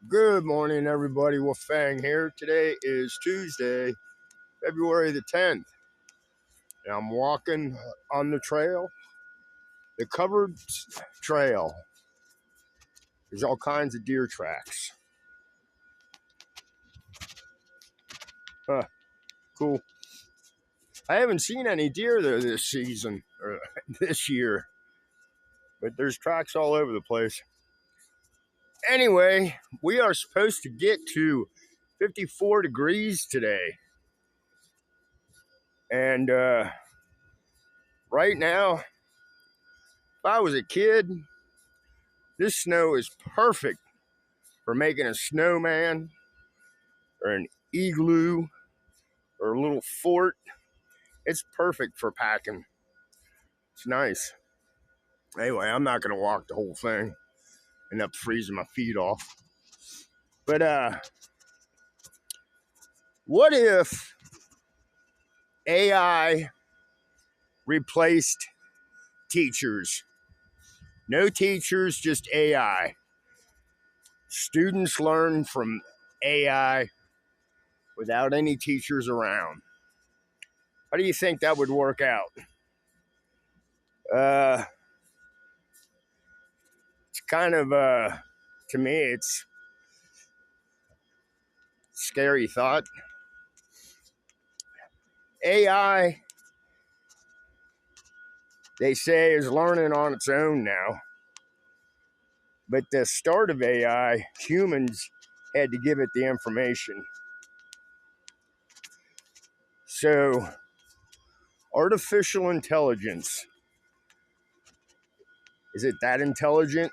Good morning, everybody. Wolf Fang here. Today is Tuesday, February the 10th. And I'm walking on the trail, the covered trail. There's all kinds of deer tracks. Huh, cool. I haven't seen any deer there this season, or this year, but there's tracks all over the place. Anyway, we are supposed to get to 54 degrees today. And right now, if I was a kid, this snow is perfect for making a snowman or an igloo or a little fort. It's perfect for packing. It's nice. Anyway, I'm not going to walk the whole thing. End up freezing my feet off. But what if AI replaced teachers? No teachers, just AI. Students learn from AI without any teachers around. How do you think that would work out? It's kind of, to me, it's a scary thought. AI, they say, is learning on its own now. But the start of AI, humans had to give it the information. So, artificial intelligence, is it that intelligent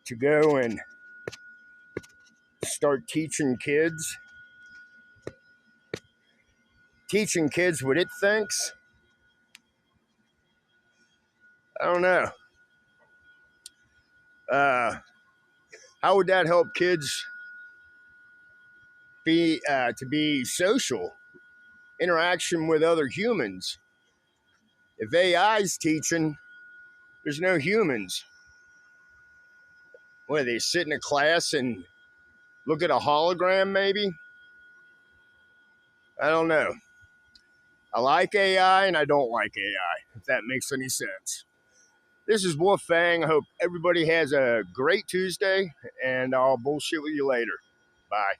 to go and start teaching kids? Teaching kids what it thinks? I don't know. How would that help kids to be social, interaction with other humans? If AI's teaching, there's no humans. What, they sit in a class and look at a hologram, maybe? I don't know. I like AI and I don't like AI, if that makes any sense. This is Wolf Fang. I hope everybody has a great Tuesday, and I'll bullshit with you later. Bye.